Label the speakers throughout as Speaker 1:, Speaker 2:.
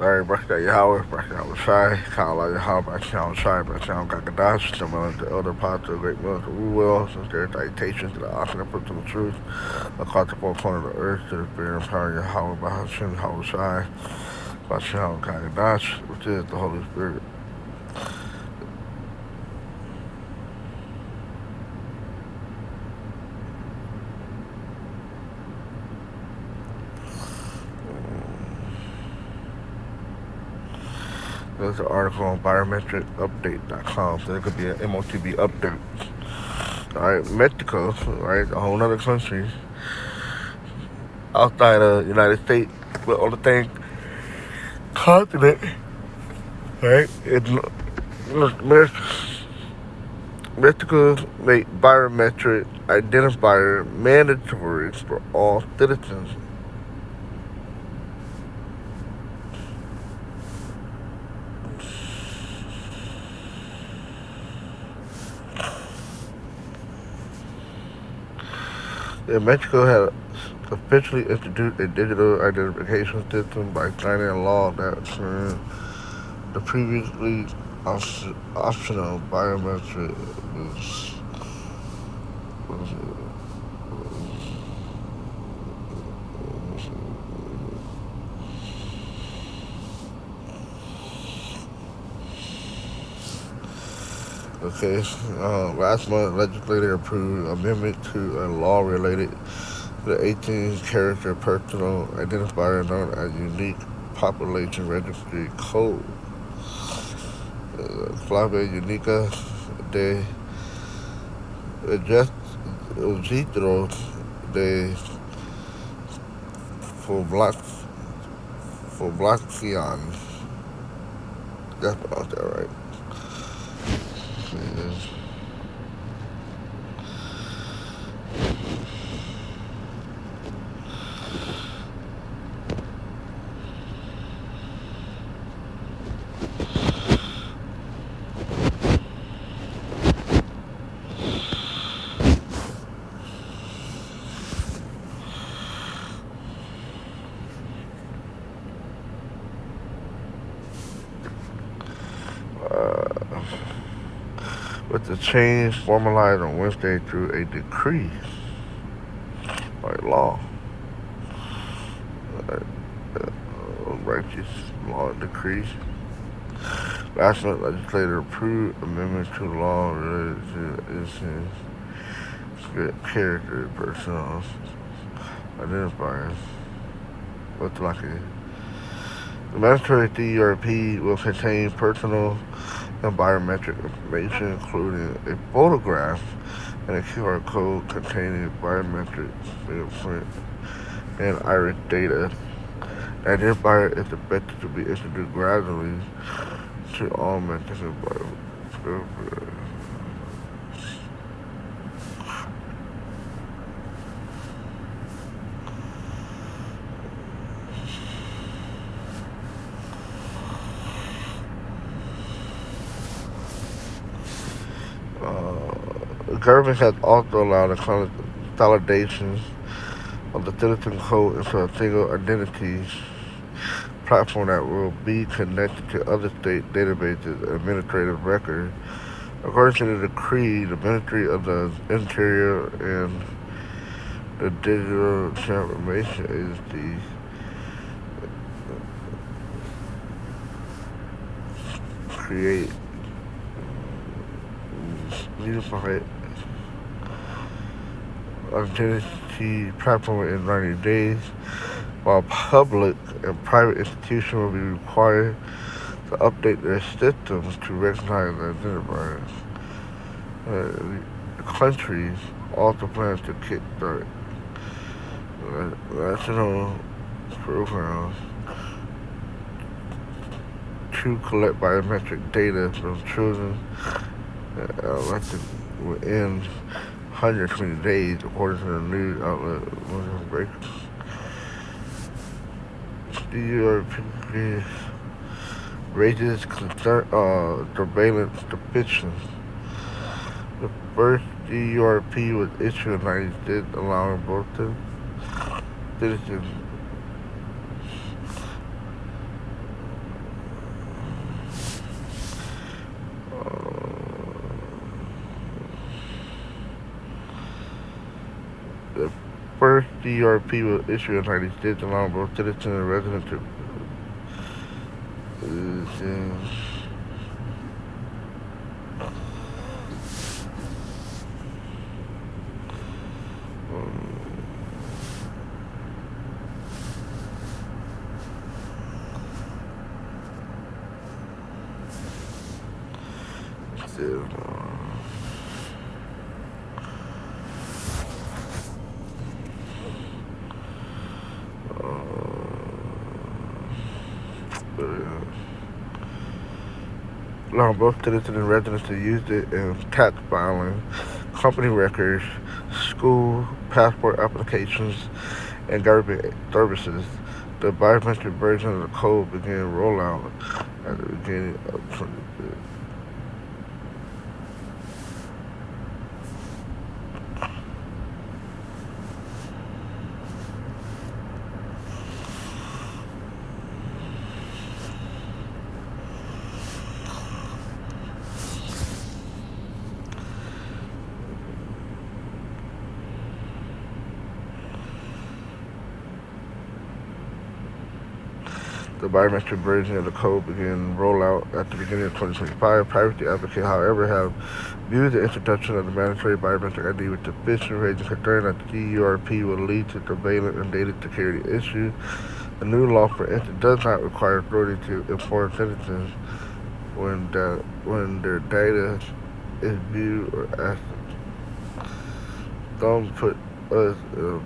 Speaker 1: Larry Barker Yahweh, Barker Yahweh Shai, Kyle Yahweh, Barker Yahweh Shai, Barker Yahweh Gagadash, the elder apostles, great mills of Ruel, sincere salutations to the awesome and personal truth, across the four corners of the earth, to the spirit and power of Yahweh, Bahashim, Yahweh Shai, Barker Yahweh Gagadash, which is the Holy Spirit. There's an article on biometric update.com, so it could be an MOTB update. Alright, Mexico, right, a whole other country outside of the United States, but on the same continent, right? Mexico made biometric identifier mandatory for all citizens. Mexico had officially introduced a digital identification system by signing a law that turned the previously optional biometric was okay. Last month, legislature approved an amendment to a law related to the 18-character personal identifier known as Unique Population Registry Code. Clave Única de Registro de Población. That's about that right. With the change formalized on Wednesday through a decree by law. Righteous law decree. Last month, legislature approved amendments to law related to issuing character personal identifiers. What's lucky? The mandatory CURP will contain personal and biometric information, including a photograph and a QR code containing biometric fingerprint and iris data. The identifier is expected to be introduced gradually to all Mexican biometric. The government has also allowed the consolidation of the citizen code into a single identity platform that will be connected to other state databases and administrative records. According to the decree, the Ministry of the Interior and the Digital Transformation Agency create unified identity platform in 90 days, while public and private institutions will be required to update their systems to recognize identifiers. The country also plans to kickstart national programs to collect biometric data from children elected within 120 days, according to the news outlet The European raises concern surveillance depictions. The first DURP was issued in the United States, allowing both citizens DRP will issue in the United States allowing both citizens and residents to allowing both citizens and residents to use it in tax filing, company records, school passport applications, and government services. The biometric version of the code began rollout at the beginning of 2020. The biometric version of the code began rollout at the beginning of 2025. Privacy advocates, however, have viewed the introduction of the mandatory biometric ID with suspicion, raising concern that the DURP will lead to surveillance and data security issues. The new law, for instance, does not require authority to inform citizens when their data is viewed or accessed. Don't put us in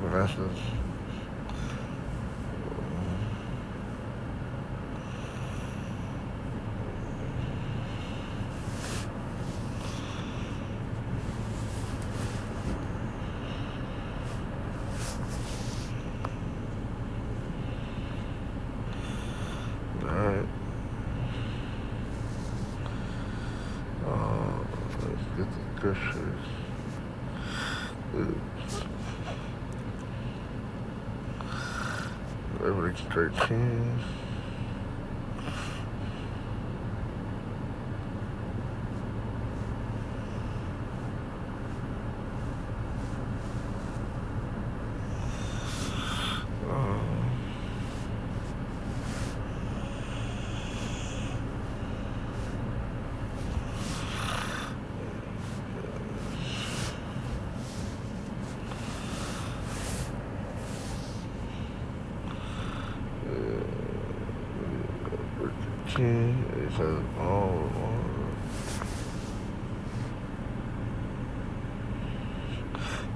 Speaker 1: a message. Alright. Let's get the scriptures. Revelation 13. It says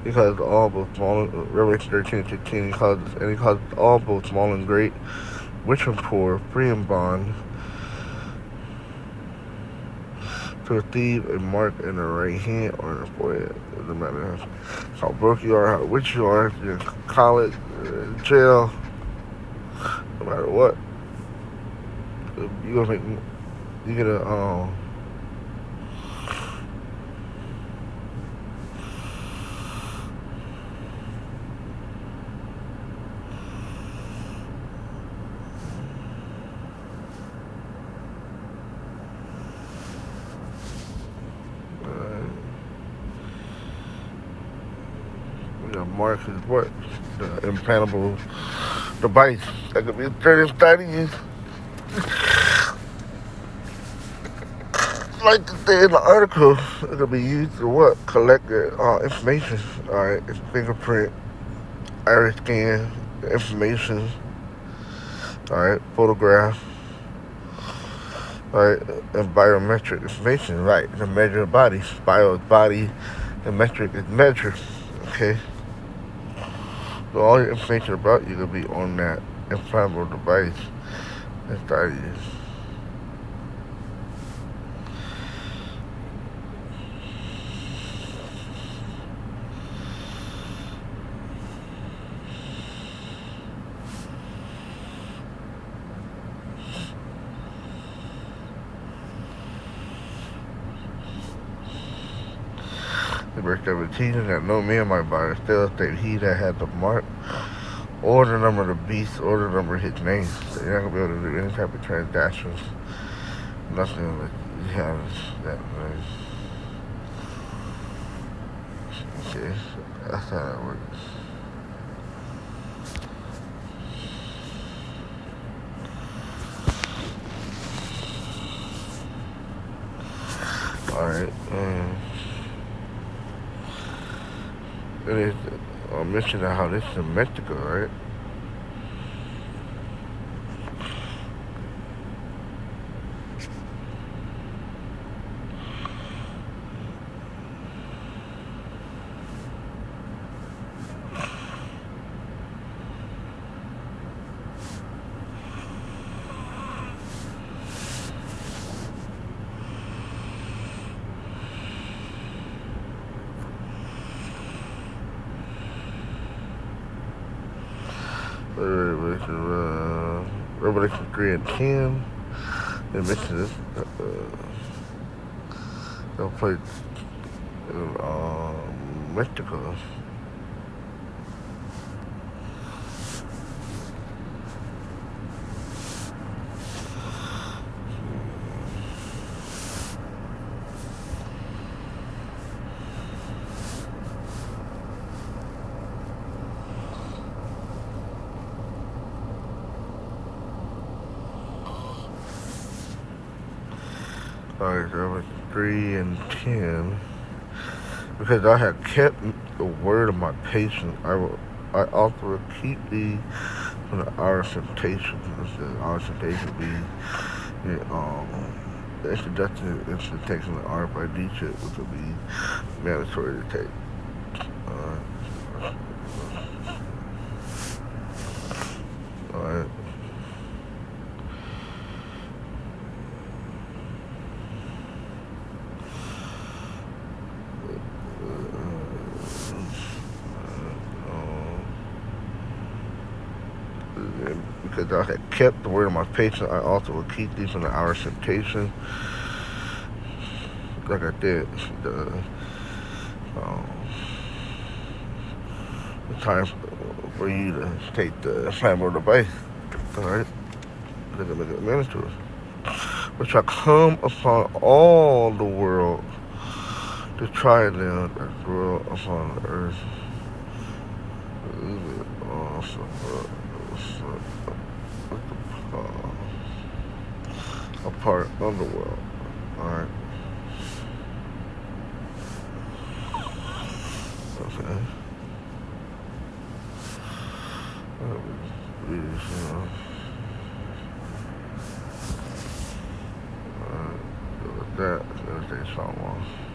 Speaker 1: because all both small and Revelation 13:16 he causes all both small and great, rich and poor, free and bond, to receive a mark in the right hand or in the forehead. It doesn't matter how broke you are, how rich you are, if you're in college, jail, no matter what. You're gonna make, you're gonna, mark is what? The implantable device that could be inserted inside of you. Like to say in the article, it could be used to what? Collect information. Alright, it's fingerprint, iris scan, information. Alright, photograph. Alright, and biometric information. Right, to measure bodies. Bio is body, and metric is measure. Okay? So all your information about you could be on that implantable device inside of you. Verse 17, that no man might buy still save he that had the mark, or the number of the beast, or the number of his name. So you're not going to be able to do any type of transactions. Nothing like you have that nice. Okay, so that's how that works. mentioned how this is in Mexico, right? Revelation 3 and 10. They mentioned this. They'll play in Mexico. Alright, Revelation 3 and 10. Because I have kept the word of my patience, I also will keep thee from the hour of temptation. The hour of temptation be the introduction into taking the hour by Nietzsche, which will be mandatory to take. Alright. Alright. Because I had kept the word of my patience, I also will keep thee from the hour of temptation. Like I did, um, the time for you to take the family of the bay. Alright? Look at the ministers. Which shall come upon all the world to try them that dwell upon the earth. A part of the world. Alright. Okay. That, there's something.